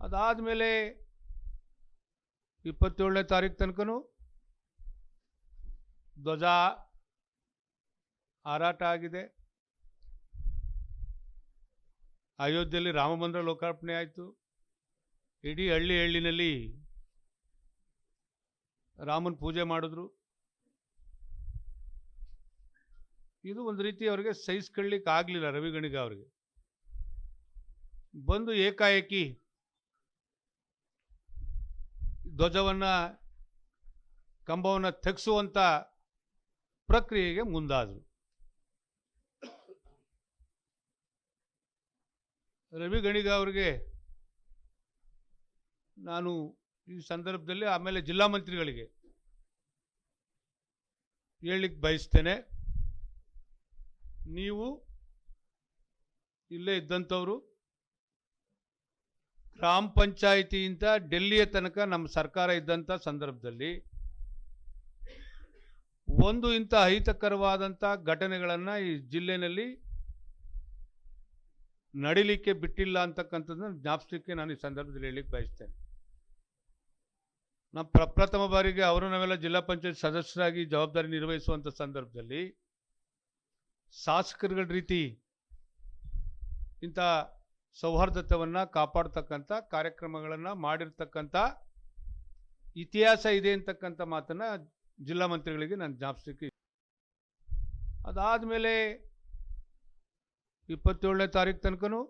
ಅದಾದಮೇಲೆ 27ನೇ ತಾರೀಕು ತನಕನೂ ಧ್ವಜ ಹಾರಾಟ ಆಗಿದೆ. ಅಯೋಧ್ಯೆಯಲ್ಲಿ ರಾಮ ಮಂದಿರ ಲೋಕಾರ್ಪಣೆ ಆಯಿತು. ಇಡೀ ಹಳ್ಳಿನಲ್ಲಿ ರಾಮನ ಪೂಜೆ ಮಾಡಿದ್ರು. ಇದು ಒಂದು ರೀತಿ ಅವರಿಗೆ ಸಹಿಸ್ಕೊಳ್ಳಿಕ್ಕೆ ಆಗಲಿಲ್ಲ ರವಿ ಗಣಿಗ ಅವರಿಗೆ. ಬಂದು ಏಕಾಏಕಿ ಧ್ವಜವನ್ನು ಕಂಬವನ್ನು ತೆಗೆಸುವಂಥ ಪ್ರಕ್ರಿಯೆಗೆ ಮುಂದಾದರು. ರವಿ ಗಣಿಗ ಅವರಿಗೆ ನಾನು ಈ ಸಂದರ್ಭದಲ್ಲಿ ಆಮೇಲೆ ಜಿಲ್ಲಾ ಮಂತ್ರಿಗಳಿಗೆ ಹೇಳಲಿಕ್ಕೆ ಬಯಸ್ತೇನೆ, ನೀವು ಇಲ್ಲೇ ಇದ್ದಂಥವರು, ಗ್ರಾಮ ಪಂಚಾಯಿತಿಯಿಂದ ಡೆಲ್ಲಿಯ ತನಕ ನಮ್ಮ ಸರ್ಕಾರ ಇದ್ದಂಥ ಸಂದರ್ಭದಲ್ಲಿ ಒಂದು ಇಂಥ ಅಹಿತಕರವಾದಂಥ ಘಟನೆಗಳನ್ನು ಈ ಜಿಲ್ಲೆಯಲ್ಲಿ ನಡಿಲಿಕ್ಕೆ ಬಿಟ್ಟಿಲ್ಲ ಅಂತಕ್ಕಂಥದ್ದನ್ನು ಜ್ಞಾಪಿಸಲಿಕ್ಕೆ ನಾನು ಈ ಸಂದರ್ಭದಲ್ಲಿ ಹೇಳಲಿಕ್ಕೆ ಬಯಸ್ತೇನೆ. ನಾವು ಪ್ರಪ್ರಥಮ ಬಾರಿಗೆ ಅವರು ನಾವೆಲ್ಲ ಜಿಲ್ಲಾ ಪಂಚಾಯತ್ ಸದಸ್ಯರಾಗಿ ಜವಾಬ್ದಾರಿ ನಿರ್ವಹಿಸುವಂಥ ಸಂದರ್ಭದಲ್ಲಿ ಶಾಸಕರುಗಳ ರೀತಿ ಇಂಥ ಸೌಹಾರ್ದತೆಯನ್ನು ಕಾಪಾಡ್ತಕ್ಕಂಥ ಕಾರ್ಯಕ್ರಮಗಳನ್ನು ಮಾಡಿರ್ತಕ್ಕಂಥ ಇತಿಹಾಸ ಇದೆ ಅಂತಕ್ಕಂಥ ಮಾತನ್ನು ಜಿಲ್ಲಾ ಮಂತ್ರಿಗಳಿಗೆ ನಾನು ಜ್ಞಾಪಿಸಲಿಕ್ಕೆ. ಅದಾದಮೇಲೆ 27ನೇ ತಾರೀಕು ತನಕನೂ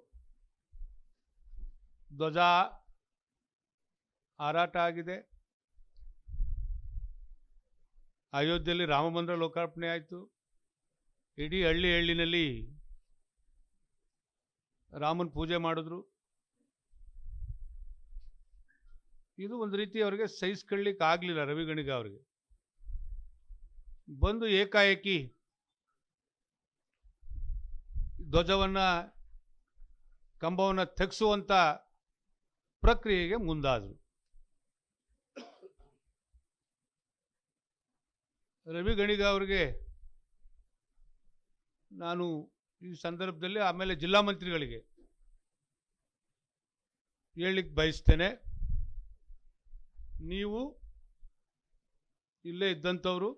ಧ್ವಜ ಹಾರಾಟ ಆಗಿದೆ. ಅಯೋಧ್ಯೆಯಲ್ಲಿ ರಾಮ ಮಂದಿರ ಲೋಕಾರ್ಪಣೆ ಆಯಿತು. ಇಡೀ ಹಳ್ಳಿನಲ್ಲಿ ರಾಮನ ಪೂಜೆ ಮಾಡಿದ್ರು. ಇದು ಒಂದು ರೀತಿ ಅವರಿಗೆ ಸಹಿಸ್ಕೊಳ್ಳಿಕ್ಕೆ ಆಗಲಿಲ್ಲ ರವಿ ಗಣಿಗ ಅವರಿಗೆ. ಬಂದು ಏಕಾಏಕಿ ಧ್ವಜವನ್ನು ಕಂಬವನ್ನು ತೆಗೆಸುವಂಥ ಪ್ರಕ್ರಿಯೆಗೆ ಮುಂದಾದರು. ರವಿ ಗಣಿಗ ಅವರಿಗೆ ನಾನು ಈ ಸಂದರ್ಭದಲ್ಲಿ ಆಮೇಲೆ ಜಿಲ್ಲಾ ಮಂತ್ರಿಗಳಿಗೆ ಹೇಳಲಿಕ್ಕೆ ಬಯಸ್ತೇನೆ, ನೀವು ಇಲ್ಲೇ ಇದ್ದಂಥವರು,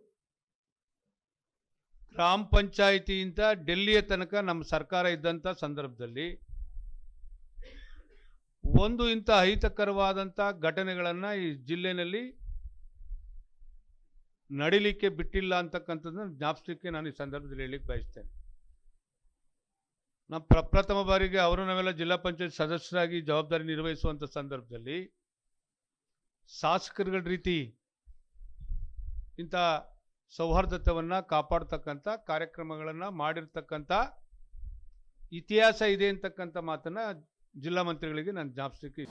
ಗ್ರಾಮ ಪಂಚಾಯಿತಿಯಿಂದ ಡೆಲ್ಲಿಯ ತನಕ ನಮ್ಮ ಸರ್ಕಾರ ಇದ್ದಂಥ ಸಂದರ್ಭದಲ್ಲಿ ಒಂದು ಇಂಥ ಅಹಿತಕರವಾದಂಥ ಘಟನೆಗಳನ್ನು ಈ ಜಿಲ್ಲೆಯಲ್ಲಿ ನಡಿಲಿಕ್ಕೆ ಬಿಟ್ಟಿಲ್ಲ ಅಂತಕ್ಕಂಥದ್ದನ್ನು ಜ್ಞಾಪಿಸಲಿಕ್ಕೆ ನಾನು ಈ ಸಂದರ್ಭದಲ್ಲಿ ಹೇಳಲಿಕ್ಕೆ ಬಯಸ್ತೇನೆ. ನಾವು ಪ್ರಪ್ರಥಮ ಬಾರಿಗೆ ಅವರು ನಾವೆಲ್ಲ ಜಿಲ್ಲಾ ಪಂಚಾಯತ್ ಸದಸ್ಯರಾಗಿ ಜವಾಬ್ದಾರಿ ನಿರ್ವಹಿಸುವಂಥ ಸಂದರ್ಭದಲ್ಲಿ ಶಾಸಕರುಗಳ ರೀತಿ ಇಂಥ ಸೌಹಾರ್ದತೆಯನ್ನು ಕಾಪಾಡ್ತಕ್ಕಂಥ ಕಾರ್ಯಕ್ರಮಗಳನ್ನು ಮಾಡಿರ್ತಕ್ಕಂಥ ಇತಿಹಾಸ ಇದೆ ಅಂತಕ್ಕಂಥ ಮಾತನ್ನು ಜಿಲ್ಲಾ ಮಂತ್ರಿಗಳಿಗೆ ನಾನು ಜ್ಞಾಪಿಸಲಿಕ್ಕೆ.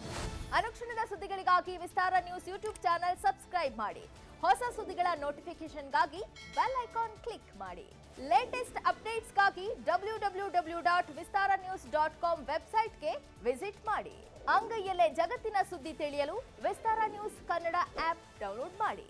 ಅನುಕ್ಷಣದ ಸುದ್ದಿಗಳಿಗಾಗಿ ವಿಸ್ತಾರ ನ್ಯೂಸ್ ಯೂಟ್ಯೂಬ್ ಚಾನೆಲ್ ಸಬ್ಸ್ಕ್ರೈಬ್ ಮಾಡಿ. ಹೊಸ ಸುದ್ದಿಗಳ ನೋಟಿಫಿಕೇಶನ್ಗಾಗಿ ಬೆಲ್ ಐಕಾನ್ ಕ್ಲಿಕ್ ಮಾಡಿ. ಲೇಟೆಸ್ಟ್ ಅಪ್ಡೇಟ್ಸ್ಗಾಗಿ www.vistaranews.com ವೆಬ್ಸೈಟ್ಗೆ ವಿಸಿಟ್ ಮಾಡಿ. ಅಂಗೈಯಲ್ಲೇ ಜಗತ್ತಿನ ಸುದ್ದಿ ತಿಳಿಯಲು ವಿಸ್ತಾರ ನ್ಯೂಸ್ ಕನ್ನಡ ಆಪ್ ಡೌನ್ಲೋಡ್ ಮಾಡಿ.